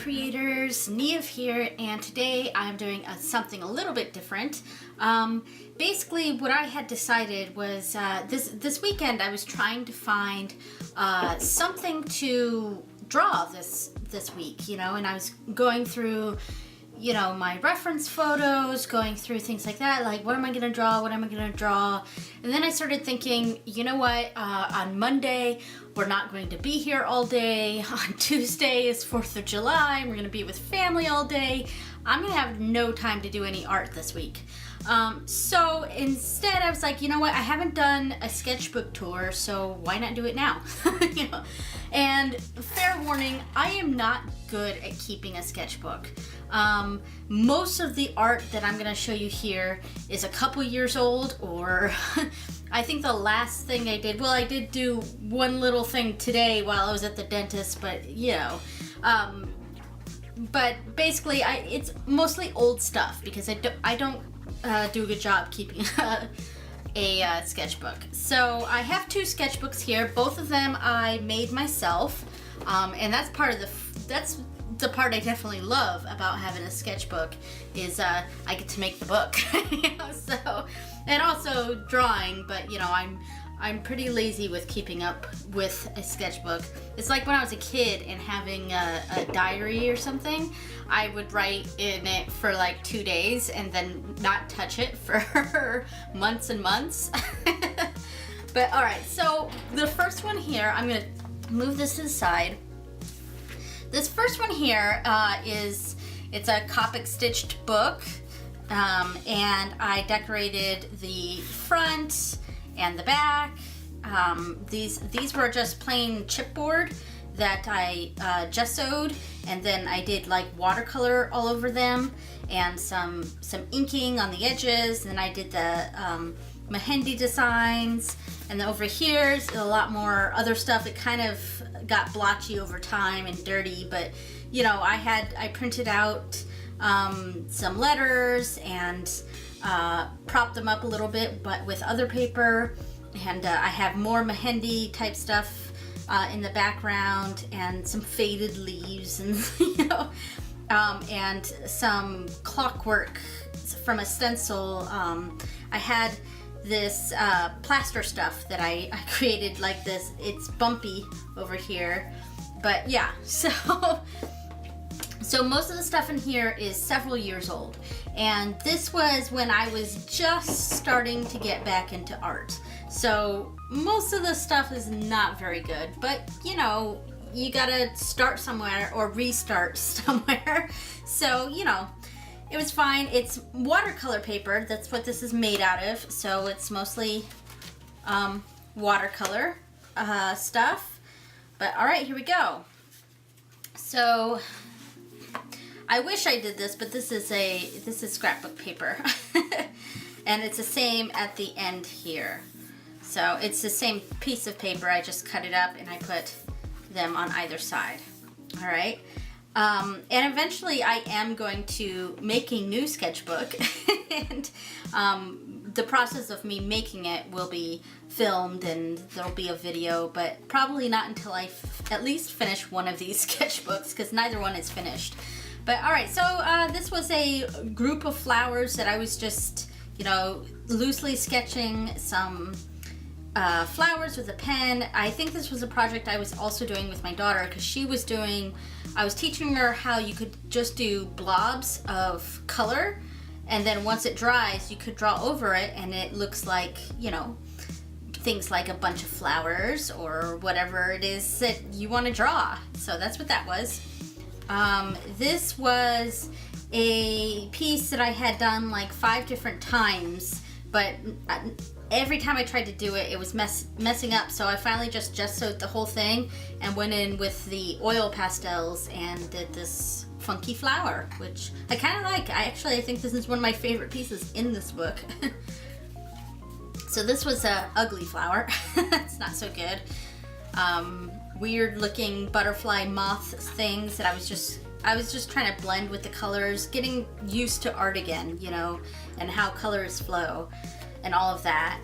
creators, Niamh here, and today I'm doing something a little bit different. Basically what I had decided was this weekend I was trying to find something to draw this week, and I was going through my reference photos, going through things like that, like what am I gonna draw, and then I started thinking, you know what, on Monday we're not going to be here all day, on Tuesday is 4th of July, we're gonna be with family all day, I'm gonna have no time to do any art this week. So instead I was like, you know what, I haven't done a sketchbook tour, so why not do it now? And fair warning, I am not good at keeping a sketchbook. Most of the art that I'm gonna show you here is a couple years old, or I think the last thing I did, well, I did do one little thing today while I was at the dentist, but but basically it's mostly old stuff because I don't do a good job keeping a sketchbook. So I have two sketchbooks here. Both of them I made myself, and that's the part I definitely love about having a sketchbook is I get to make the book. So, and also drawing, but I'm pretty lazy with keeping up with a sketchbook. It's like when I was a kid and having a diary or something, I would write in it for like 2 days and then not touch it for months and months. But all right, so the first one here, I'm gonna move this to the side. This first one here it's a Copic stitched book, and I decorated the front and the back. These were just plain chipboard that I gessoed, and then I did like watercolor all over them and some inking on the edges, and then I did the Mehendi designs, and then over here is a lot more other stuff. It kind of got blotchy over time and dirty, but I printed out some letters and propped them up a little bit, but with other paper, and I have more Mehendi type stuff in the background and some faded leaves and and some clockwork from a stencil. I had this plaster stuff that I created like this. It's bumpy over here, but yeah, so most of the stuff in here is several years old, and this was when I was just starting to get back into art. So most of the stuff is not very good, but you gotta start somewhere or restart somewhere. So it was fine. It's watercolor paper. That's what this is made out of. So it's mostly watercolor stuff. But all right, here we go. So I wish I did this, but this is scrapbook paper, and it's the same at the end here. So it's the same piece of paper. I just cut it up and I put them on either side. All right. And eventually I am going to make a new sketchbook, and the process of me making it will be filmed and there'll be a video, but probably not until I at least finish one of these sketchbooks, because neither one is finished. But all right, so this was a group of flowers that I was just, loosely sketching some flowers with a pen. I think this was a project I was also doing with my daughter, because I was teaching her how you could just do blobs of color, and then once it dries, you could draw over it, and it looks like, things like a bunch of flowers or whatever it is that you want to draw. So that's what that was. This was a piece that I had done like 5 different times, but every time I tried to do it, it was messing up. So I finally just gessoed the whole thing and went in with the oil pastels and did this funky flower, which I kind of like. I think this is one of my favorite pieces in this book. So this was a ugly flower. It's not so good. Weird looking butterfly moth things that I was just trying to blend with the colors, getting used to art again, and how colors flow and all of that.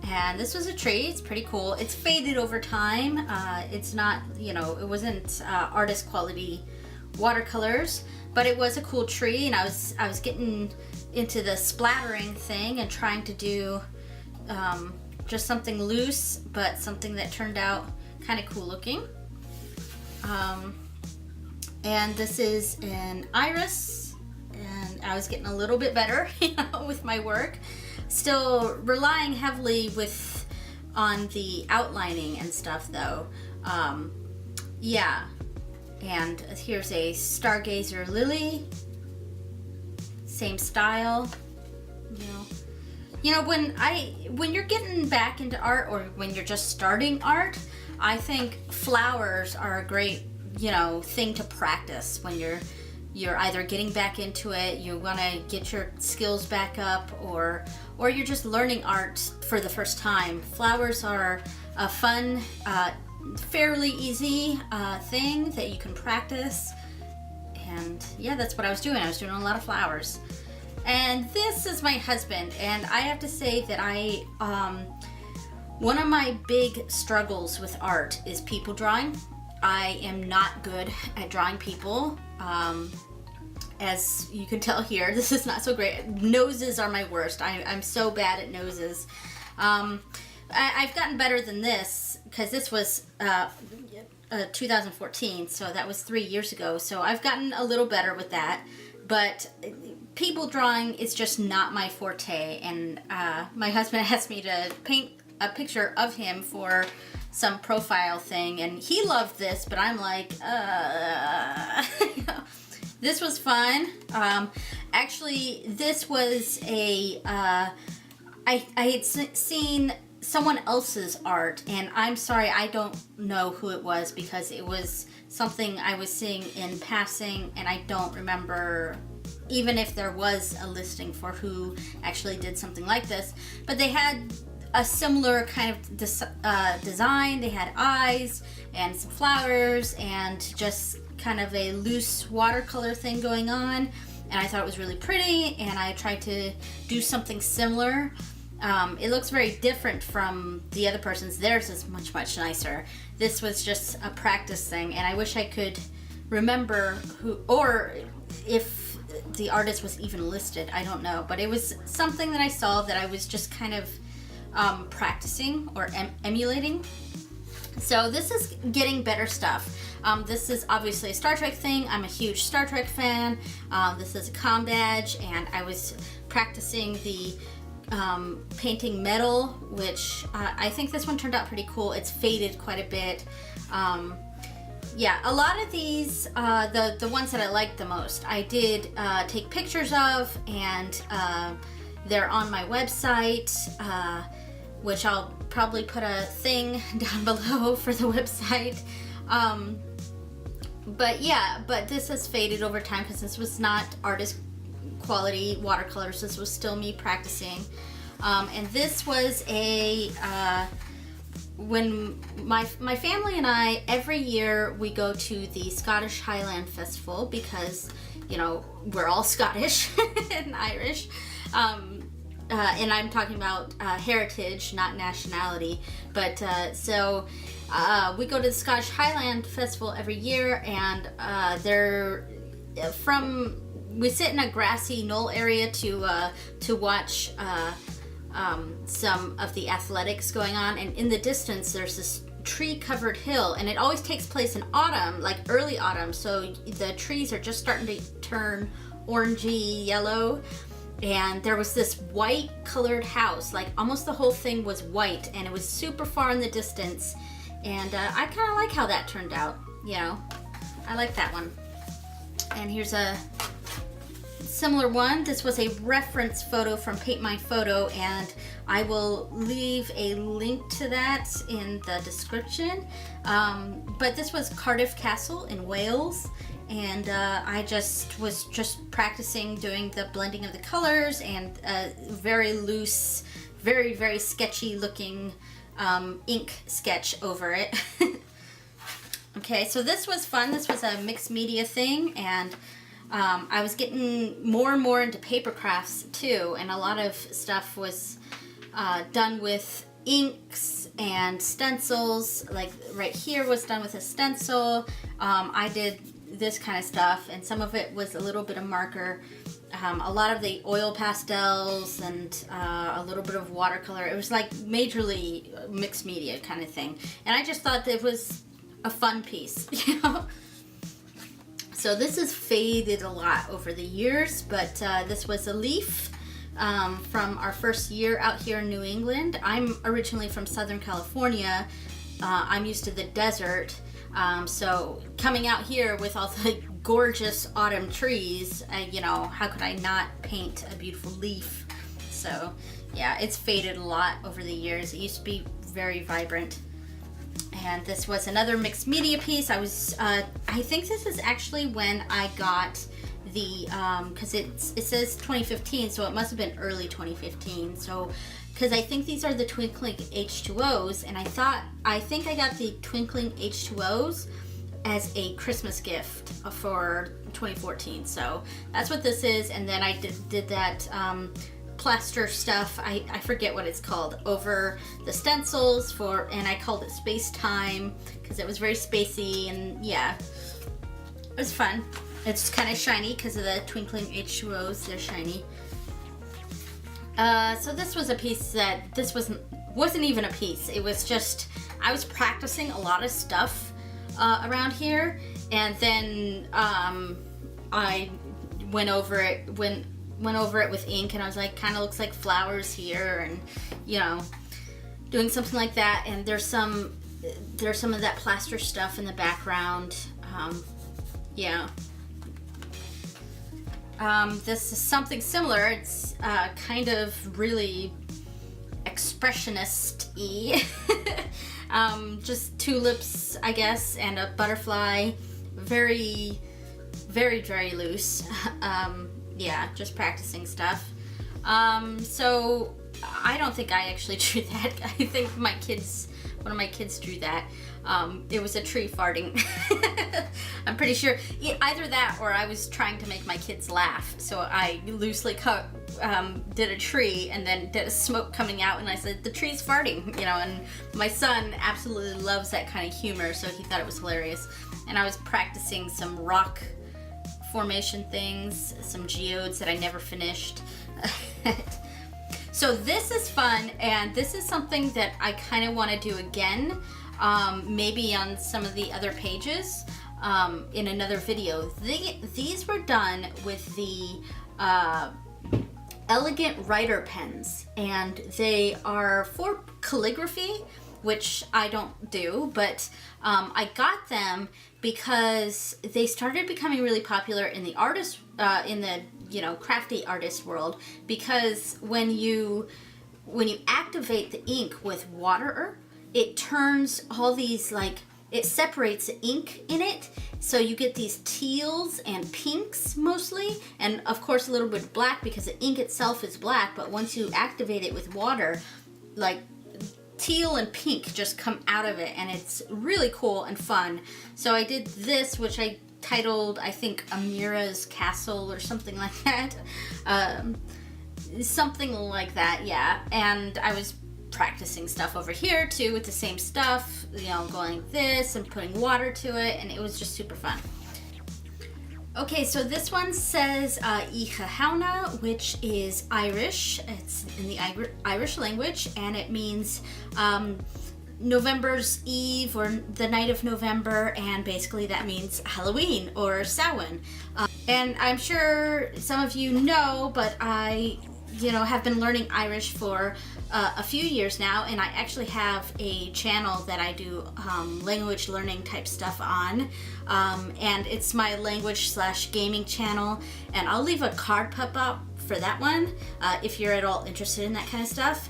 And this was a tree. It's pretty cool. It's faded over time. It's not, it wasn't artist quality watercolors, but it was a cool tree, and I was getting into the splattering thing and trying to do just something loose, but something that turned out kind of cool looking. And this is an iris, and I was getting a little bit better, you know, with my work. Still relying heavily on the outlining and stuff though. Yeah, and here's a stargazer lily, same style. You know, when you're getting back into art, or when you're just starting art, I think flowers are a great, you know, thing to practice when you're either getting back into it, you want to get your skills back up, or you're just learning art for the first time. Flowers are a fun, fairly easy thing that you can practice. And yeah, that's what I was doing. I was doing a lot of flowers. And this is my husband, and I have to say that one of my big struggles with art is people drawing. I am not good at drawing people. As you can tell here, this is not so great. Noses are my worst. I'm so bad at noses. I've gotten better than this, because this was 2014, so that was 3 years ago. So I've gotten a little better with that. But people drawing is just not my forte, and my husband asked me to paint a picture of him for some profile thing, and he loved this, but I'm like, This was fun. Actually, this was I had seen someone else's art, and I'm sorry, I don't know who it was, because it was something I was seeing in passing, and I don't remember even if there was a listing for who actually did something like this. But they had a similar kind of design. They had eyes and some flowers and just kind of a loose watercolor thing going on, and I thought it was really pretty, and I tried to do something similar. It looks very different from the other person's. Theirs is much nicer. This was just a practice thing, and I wish I could remember who, or if the artist was even listed. I don't know, but it was something that I saw that I was just kind of practicing or emulating. So this is getting better stuff. This is obviously a Star Trek thing. I'm a huge Star Trek fan. This is a comm badge, and I was practicing the painting metal, which I think this one turned out pretty cool. It's faded quite a bit. Yeah, a lot of these, the ones that I liked the most, I did take pictures of, and they're on my website, which I'll probably put a thing down below for the website. But yeah, but this has faded over time, because this was not artist quality watercolors. This was still me practicing. And this was when my family and I, every year we go to the Scottish Highland Festival, because, you know, we're all Scottish and Irish. And I'm talking about heritage, not nationality. But so we go to the Scottish Highland Festival every year, and we sit in a grassy knoll area to watch some of the athletics going on, and in the distance there's this tree-covered hill, and it always takes place in autumn, like early autumn, so the trees are just starting to turn orangey yellow. And there was this white colored house, like almost the whole thing was white, and it was super far in the distance, and I kind of like how that turned out, you know. I like that one. And here's a similar one. This was a reference photo from Paint My Photo, and I will leave a link to that in the description. But this was Cardiff Castle in Wales, and I was just practicing doing the blending of the colors, and very loose, very sketchy looking ink sketch over it. Okay, so this was fun. This was a mixed media thing, and I was getting more and more into paper crafts too, and a lot of stuff was done with inks and stencils. Like right here was done with a stencil. I did this kind of stuff, and some of it was a little bit of marker. A lot of the oil pastels and a little bit of watercolor. It was like majorly mixed media kind of thing. And I just thought that it was a fun piece, you know? So this has faded a lot over the years, but this was a leaf from our first year out here in New England. I'm originally from Southern California. I'm used to the desert. So coming out here with all the gorgeous autumn trees, you know, how could I not paint a beautiful leaf? So yeah, it's faded a lot over the years. It used to be very vibrant. And this was another mixed media piece. I think this is actually when I got the, cause it says 2015, so it must have been early 2015. So, cause I think these are the twinkling H2Os, and I think I got the twinkling H2Os as a Christmas gift for 2014. So that's what this is. And then I did that plaster stuff, I forget what it's called, over the stencils and I called it Space Time because it was very spacey, and yeah, it was fun. It's kind of shiny because of the twinkling H2Os, they're shiny. So this was a piece that, this wasn't even a piece, it was just, I was practicing a lot of stuff around here, and then I went over it with ink, and I was like, kind of looks like flowers here, and you know, doing something like that. And there's some of that plaster stuff in the background. Yeah. This is something similar. It's kind of really expressionist-y. Just tulips, I guess, and a butterfly. Very, very, very loose. Yeah, just practicing stuff. So I don't think I actually drew that. I think one of my kids drew that. It was a tree farting. I'm pretty sure either that or I was trying to make my kids laugh. So I loosely did a tree and then did a smoke coming out, and I said, the tree's farting, you know, and my son absolutely loves that kind of humor, so he thought it was hilarious. And I was practicing some rock formation things, some geodes that I never finished. So this is fun, and this is something that I kind of want to do again, maybe on some of the other pages in another video. These were done with the elegant writer pens, and they are for calligraphy, which I don't do, but I got them because they started becoming really popular in the artist, in the, you know, crafty artist world, because when you activate the ink with water, it turns all these, like, it separates the ink in it, so you get these teals and pinks mostly, and of course a little bit of black because the ink itself is black, but once you activate it with water, like, teal and pink just come out of it, and it's really cool and fun. So I did this, which I titled, I think, Amira's Castle or something like that. Something like that, yeah. And I was practicing stuff over here too with the same stuff, you know, going like this and putting water to it, and it was just super fun. Okay, so this one says Ichahauna, which is Irish. It's in the Irish language, and it means November's Eve, or the night of November, and basically that means Halloween or Samhain. And I'm sure some of you know, but I, you know, have been learning Irish for a few years now, and I actually have a channel that I do language learning type stuff on, and it's my language/gaming channel, and I'll leave a card pop up for that one if you're at all interested in that kind of stuff.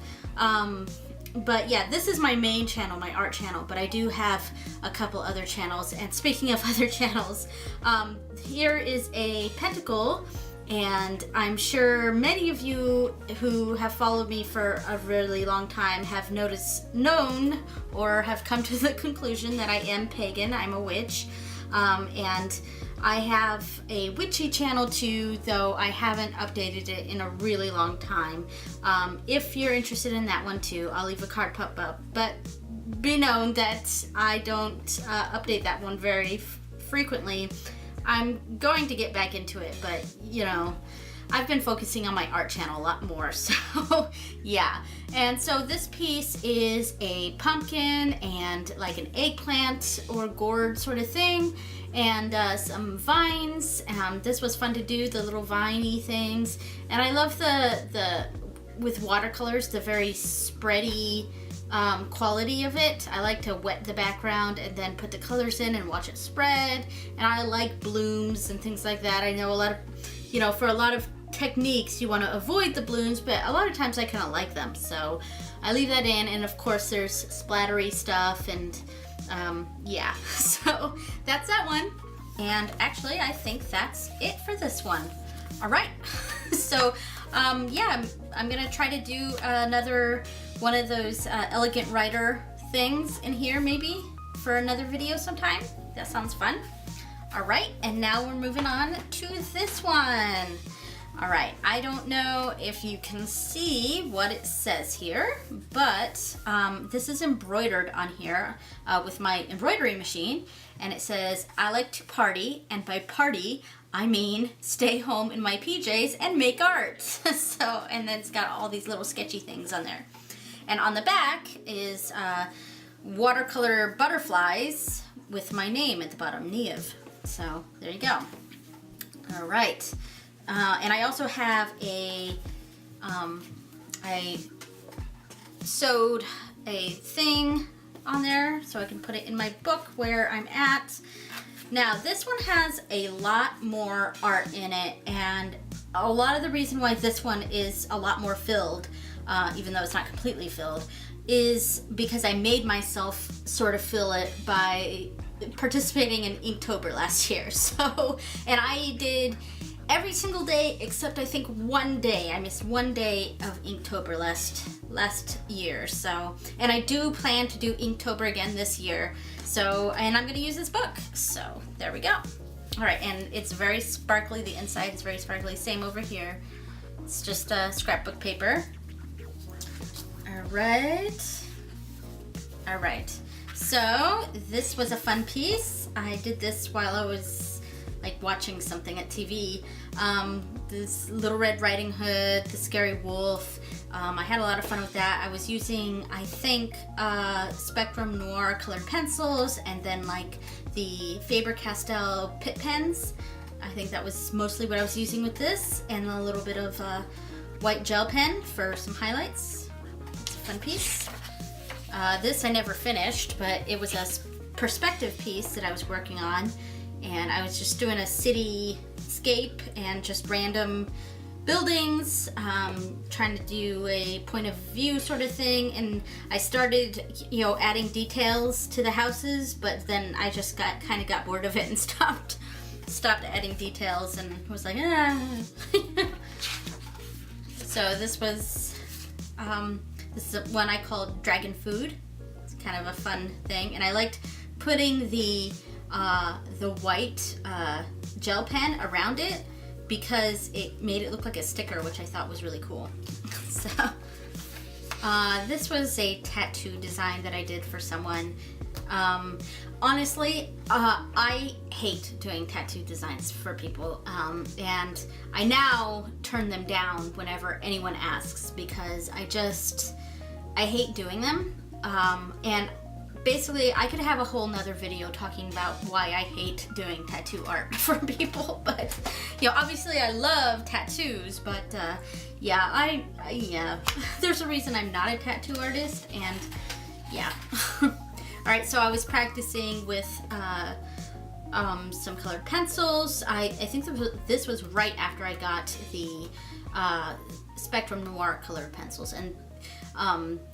But yeah, this is my main channel, my art channel, but I do have a couple other channels. And speaking of other channels, here is a pentacle, and I'm sure many of you who have followed me for a really long time have known or have come to the conclusion that I am pagan. I'm a witch, and I have a witchy channel too, though I haven't updated it in a really long time. If you're interested in that one too, I'll leave a card pop up, but be known that I don't update that one very frequently. I'm going to get back into it, but you know, I've been focusing on my art channel a lot more, so yeah. And so this piece is a pumpkin and like an eggplant or gourd sort of thing, and some vines. This was fun to do, the little viney things. And I love the with watercolors, the very spready quality of it. I like to wet the background and then put the colors in and watch it spread. And I like blooms and things like that. I know a lot of, you know, for a lot of techniques you want to avoid the blooms, but a lot of times I kind of like them, so I leave that in. And of course there's splattery stuff, and yeah, so that's that one. And actually I think that's it for this one. All right. So yeah, I'm gonna try to do another one of those elegant writer things in here maybe for another video sometime. That sounds fun. All right, and now we're moving on to this one. All right, I don't know if you can see what it says here, but this is embroidered on here with my embroidery machine, and it says, "I like to party, and by party, I mean stay home in my PJs and make art." So, and then it's got all these little sketchy things on there. And on the back is watercolor butterflies with my name at the bottom, Niamh. So there you go. All right. And I also have a, I sewed a thing on there so I can put it in my book where I'm at. Now this one has a lot more art in it, and a lot of the reason why this one is a lot more filled, even though it's not completely filled, is because I made myself sort of fill it by participating in Inktober last year. So, and I did every single day except I think one day. I missed one day of Inktober last year. So, and I do plan to do Inktober again this year. So, and I'm gonna use this book. So there we go. All right, and it's very sparkly. The inside is very sparkly. Same over here. It's just a scrapbook paper. All right. All right. So this was a fun piece. I did this while I was like watching something at TV. This Little Red Riding Hood, the Scary Wolf. I had a lot of fun with that. I was using, I think, Spectrum Noir colored pencils, and then like the Faber-Castell Pitt pens. I think that was mostly what I was using with this, and a little bit of white gel pen for some highlights. It's a fun piece. This I never finished, but it was a perspective piece that I was working on, and I was just doing a cityscape and just random buildings, trying to do a point of view sort of thing. And I started, you know, adding details to the houses, but then I just kind of got bored of it and stopped adding details and was like, ah. So this was, this is one I called Dragon Food. It's kind of a fun thing, and I liked putting the white gel pen around it because it made it look like a sticker, which I thought was really cool. So this was a tattoo design that I did for someone. Honestly, I hate doing tattoo designs for people, and I now turn them down whenever anyone asks because I hate doing them. And basically, I could have a whole nother video talking about why I hate doing tattoo art for people, but you know, obviously I love tattoos, but yeah, yeah, there's a reason I'm not a tattoo artist, and yeah. All right, so I was practicing with some colored pencils. I think this was right after I got the Spectrum Noir colored pencils, and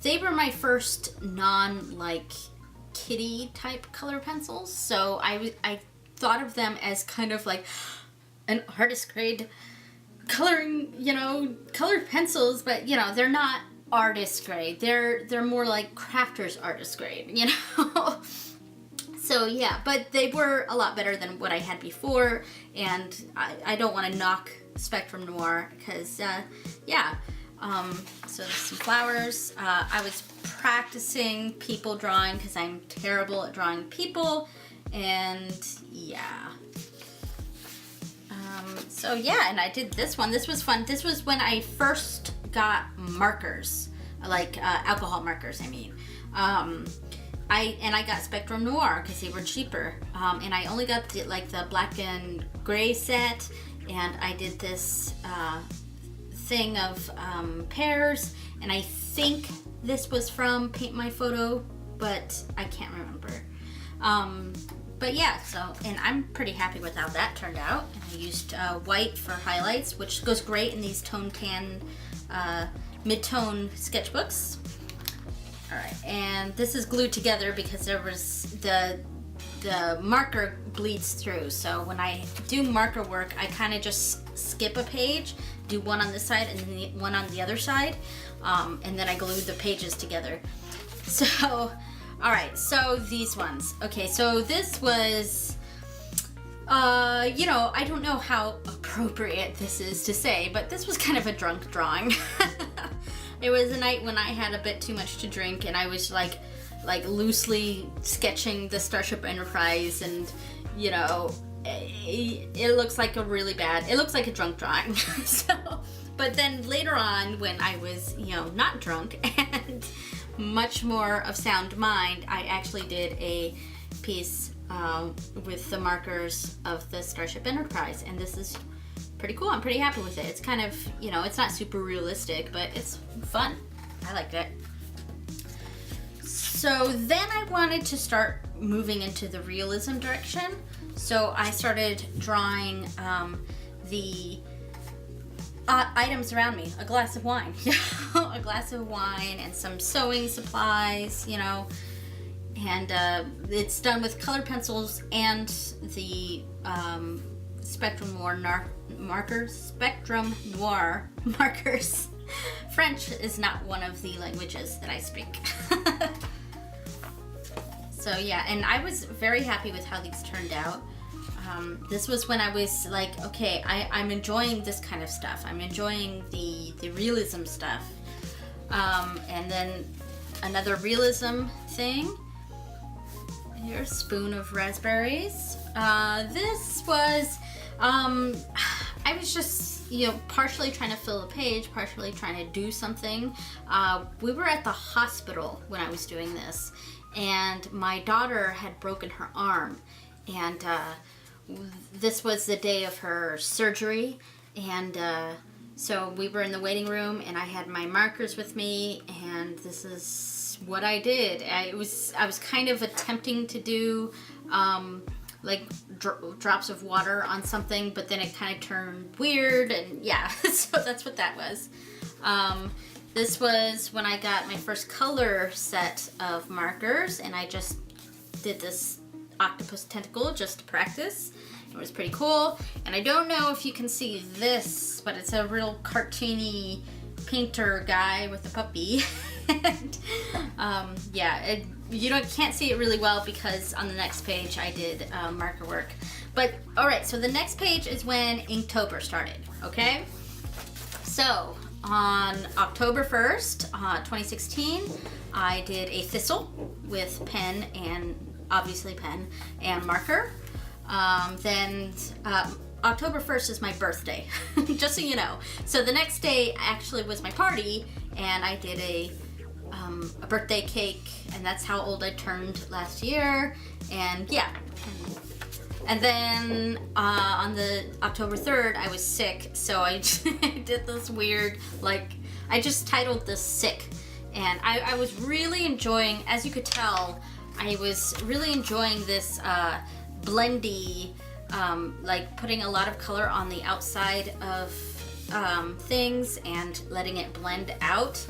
they were my first like kitty type color pencils, so I thought of them as kind of like an artist grade coloring, you know, colored pencils, but you know, they're not artist grade. They're more like crafters artist grade, you know. So yeah, but they were a lot better than what I had before, and I don't want to knock Spectrum Noir because yeah. So there's some flowers. I was practicing people drawing because I'm terrible at drawing people, and yeah. So yeah, and I did this one. This was fun. This was when I first got markers, like alcohol markers, I mean. I got Spectrum Noir because they were cheaper. And I only got the black and gray set, and I did this thing of pears, and I think this was from Paint My Photo, but I can't remember. But yeah, so, and I'm pretty happy with how that turned out. And I used white for highlights, which goes great in these tone tan mid-tone sketchbooks. All right, and this is glued together because there was the marker bleeds through. So when I do marker work, I kind of just skip a page, do one on this side and then one on the other side, and then I glue the pages together. So, all right, so these ones. Okay, so this was, you know, I don't know how appropriate this is to say, but this was kind of a drunk drawing. It was a night when I had a bit too much to drink, and I was like loosely sketching the Starship Enterprise, and you know, it looks like a really bad, it looks like a drunk drawing. So, but then later on, when I was, you know, not drunk and much more of sound mind, I actually did a piece with the markers of the Starship Enterprise, and this is pretty cool. I'm pretty happy with it. It's kind of, you know, it's not super realistic, but it's fun. I liked it. So then I wanted to start moving into the realism direction. So I started drawing the items around me. A glass of wine, a glass of wine and some sewing supplies, you know, and it's done with colored pencils and the Spectrum Noir markers. Spectrum Noir markers. French is not one of the languages that I speak. So yeah, and I was very happy with how these turned out. This was when I was like, okay, I'm enjoying this kind of stuff. I'm enjoying the realism stuff. And then another realism thing. Here's a spoon of raspberries. This was, I was just, you know, partially trying to fill a page, partially trying to do something. We were at the hospital when I was doing this, and my daughter had broken her arm, and this was the day of her surgery, and so we were in the waiting room, and I had my markers with me, and this is what I did. I was kind of attempting to do like drops of water on something, but then it kind of turned weird, and yeah, so that's what that was. This was when I got my first color set of markers, and I just did this octopus tentacle just to practice. It was pretty cool, and I don't know if you can see this, but it's a real cartoony painter guy with a puppy. And yeah, can't see it really well because on the next page I did marker work. But all right, so the next page is when Inktober started, okay? So on October 1st, 2016, I did a thistle with pen and obviously pen and marker. Then October 1st is my birthday, just so you know. So the next day actually was my party, and I did a birthday cake, and that's how old I turned last year, and yeah. And then on the October 3rd, I was sick, so I did this weird, like, I just titled this Sick, and I was really enjoying, as you could tell, I was really enjoying this blendy, like putting a lot of color on the outside of things and letting it blend out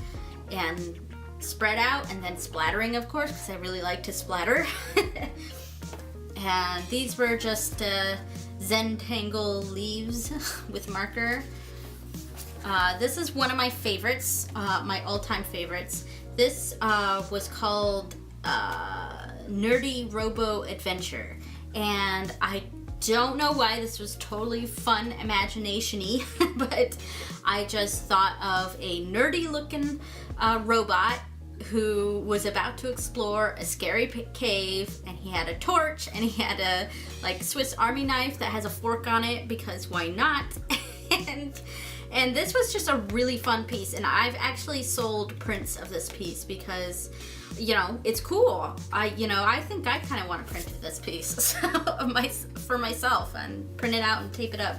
and spread out, and then splattering, of course, because I really like to splatter. And these were just Zentangle leaves with marker. This is one of my favorites, my all-time favorites. This was called Nerdy Robo Adventure, and I don't know why this was totally fun imagination-y, but I just thought of a nerdy looking robot who was about to explore a scary cave, and he had a torch, and he had a like Swiss Army knife that has a fork on it because why not? and this was just a really fun piece, and I've actually sold prints of this piece because, you know, it's cool. I think I kind of want to print this piece for myself and print it out and tape it up.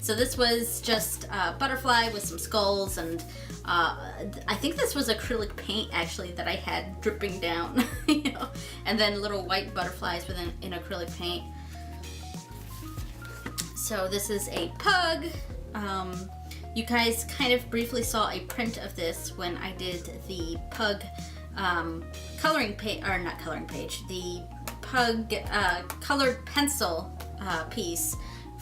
So this was just a butterfly with some skulls, and I think this was acrylic paint actually that I had dripping down, you know, and then little white butterflies in acrylic paint. So this is a pug. You guys kind of briefly saw a print of this when I did the pug coloring page, or not coloring page, the pug colored pencil piece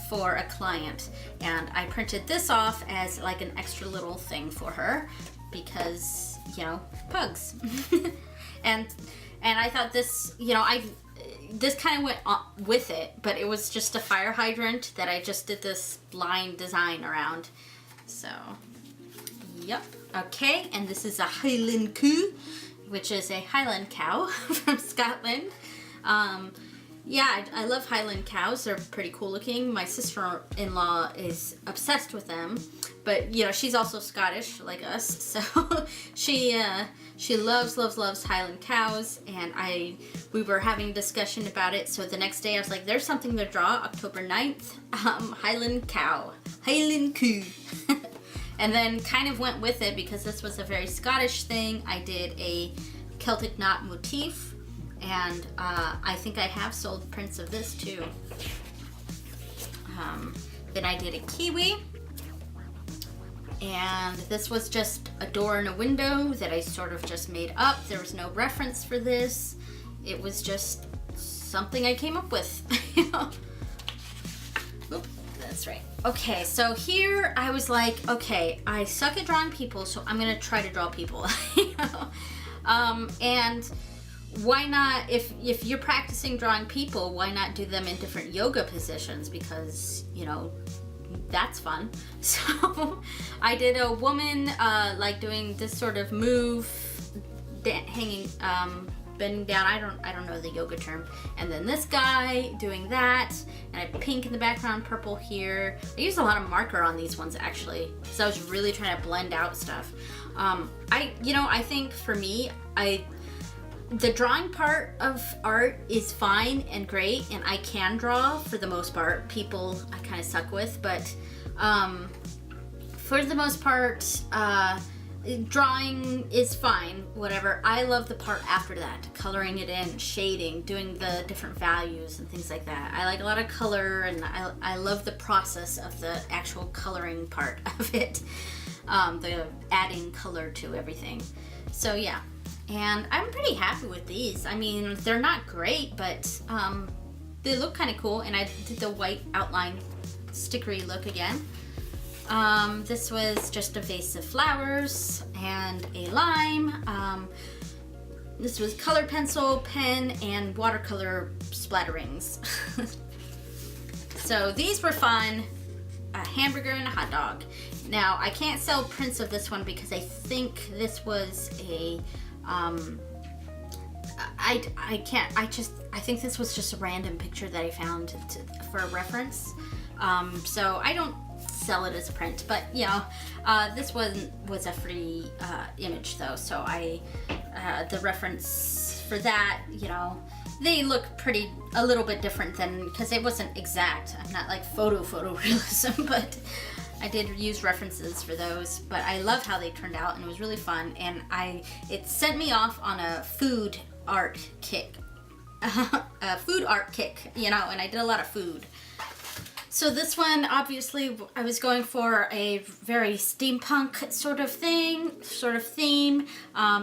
for a client, and I printed this off as like an extra little thing for her because, you know, pugs. and I thought this, you know, this kind of went with it, but it was just a fire hydrant that I just did this line design around. So, yep. Okay, and this is a Highland Coo, which is a Highland cow from Scotland. Yeah, I love Highland cows. They're pretty cool looking. My sister-in-law is obsessed with them, but you know, she's also Scottish like us, so she loves Highland cows, and we were having a discussion about it. So the next day I was like, there's something to draw, October 9th, Highland cow, Highland Coo. And then kind of went with it because this was a very Scottish thing. I did a Celtic knot motif, and I think I have sold prints of this too. Then I did a kiwi, and this was just a door and a window that I sort of just made up. There was no reference for this. It was just something I came up with. Oop, that's right. Okay, so here I was like, okay, I suck at drawing people, so I'm gonna try to draw people. You know? And why not, if you're practicing drawing people, why not do them in different yoga positions? Because, you know, that's fun. So I did a woman like doing this sort of move, hanging, bending down. I don't know the yoga term. And then this guy doing that, and I have pink in the background, purple here. I used a lot of marker on these ones actually, so I was really trying to blend out stuff. I think for me, the drawing part of art is fine and great, and I can draw for the most part. People I kind of suck with, but for the most part, drawing is fine, whatever. I love the part after that, coloring it in, shading, doing the different values and things like that. I like a lot of color, and I love the process of the actual coloring part of it, the adding color to everything. So yeah. And I'm pretty happy with these. I mean, they're not great, but they look kind of cool. And I did the white outline stickery look again. This was just a vase of flowers and a lime. This was color pencil, pen, and watercolor splatterings. So these were fun. A hamburger and a hot dog. Now, I can't sell prints of this one because I think this was a I think this was just a random picture that I found for a reference. So I don't sell it as a print, but you know, this one was a free image though, so the reference for that, you know, they look a little bit different than, because it wasn't exact. I'm not like photorealism, but I did use references for those. But I love how they turned out, and it was really fun, and it sent me off on a food art kick, you know, and I did a lot of food. So this one, obviously, I was going for a very steampunk sort of theme.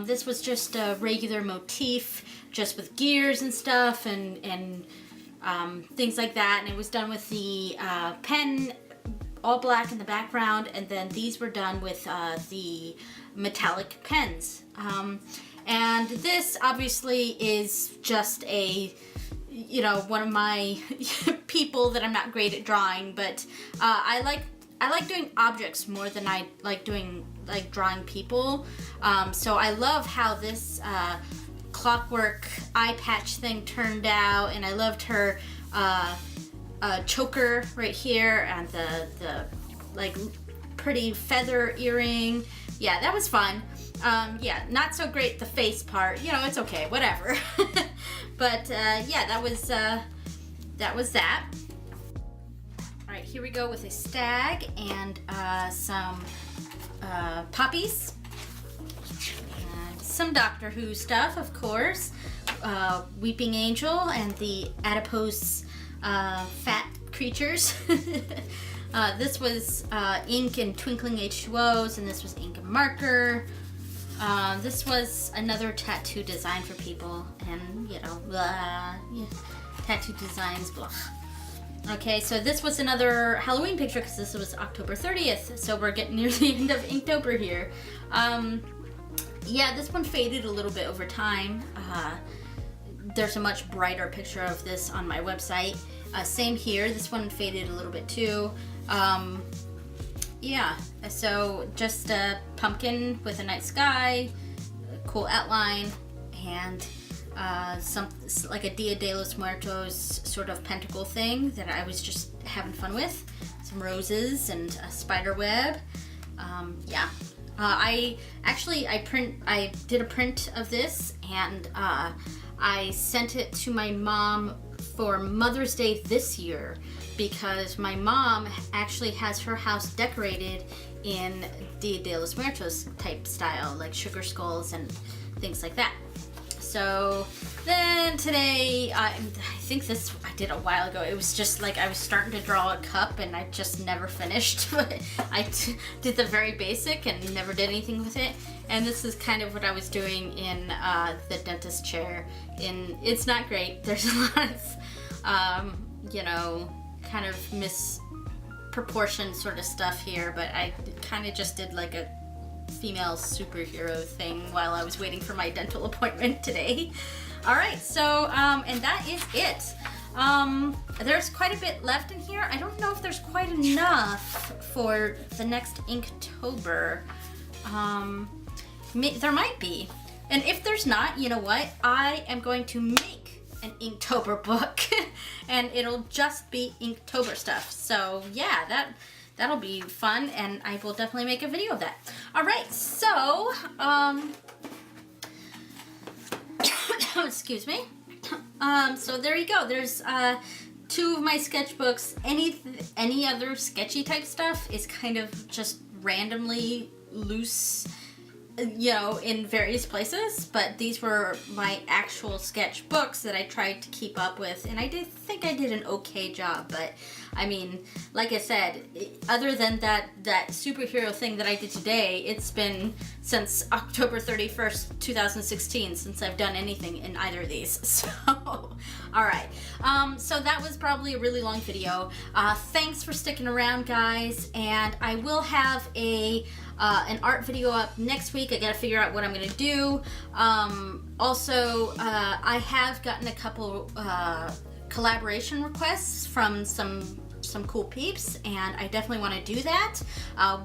This was just a regular motif, just with gears and stuff, and things like that. And it was done with the pen, all black in the background, and then these were done with the metallic pens. And this obviously is just one of my people that I'm not great at drawing, but I like I like doing objects more than I like doing like drawing people. So I love how this clockwork eye patch thing turned out, and I loved her choker right here and the like pretty feather earring. Yeah, that was fun. Yeah, not so great the face part. You know, it's okay, whatever. But yeah, that was that. All right, here we go with a stag and some poppies and some Doctor Who stuff, of course. Weeping Angel and the adipose fat creatures. This was ink and twinkling H2Os, and this was ink and marker. This was another tattoo design for people, and you know, blah, yeah, tattoo designs, blah. Okay, so this was another Halloween picture because this was October 30th, so we're getting near the end of Inktober here. Yeah, this one faded a little bit over time. There's a much brighter picture of this on my website. Same here, this one faded a little bit too. Yeah, so just a pumpkin with a night sky, a cool outline, and some like a Dia de los Muertos sort of pentacle thing that I was just having fun with. Some roses and a spider web. Yeah, I did a print of this, and I sent it to my mom for Mother's Day this year, because my mom actually has her house decorated in Dia de los Muertos type style, like sugar skulls and things like that. So then today, I think this I did a while ago. It was just like I was starting to draw a cup and I just never finished. I did the very basic and never did anything with it. And this is kind of what I was doing in the dentist chair. It's not great. There's a lot of, you know, kind of misproportioned sort of stuff here, but I kind of just did like a female superhero thing while I was waiting for my dental appointment today. All right, so and that is it. There's quite a bit left in here. I don't know if there's quite enough for the next Inktober. There might be, and if there's not, you know what? I am going to make an Inktober book, and it'll just be Inktober stuff. So yeah, that'll be fun, and I will definitely make a video of that. All right, so excuse me. So there you go. There's 2 of my sketchbooks. Any other sketchy type stuff is kind of just randomly loose, you know, in various places, but these were my actual sketchbooks that I tried to keep up with, and I think I did an okay job. But I mean, like I said, other than that superhero thing that I did today, it's been since October 31st, 2016 since I've done anything in either of these. So, all right. So that was probably a really long video. Thanks for sticking around, guys, and I will have an art video up next week. I gotta figure out what I'm gonna do. Also, I have gotten a couple collaboration requests from some cool peeps, and I definitely want to do that.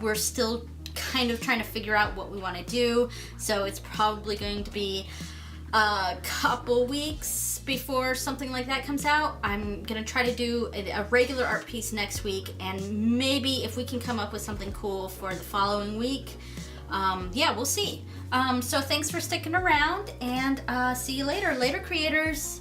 We're still kind of trying to figure out what we want to do, so it's probably going to be a couple weeks before something like that comes out. I'm gonna try to do a regular art piece next week, and maybe if we can come up with something cool for the following week. Yeah, we'll see. So thanks for sticking around, and see you later. Later, creators.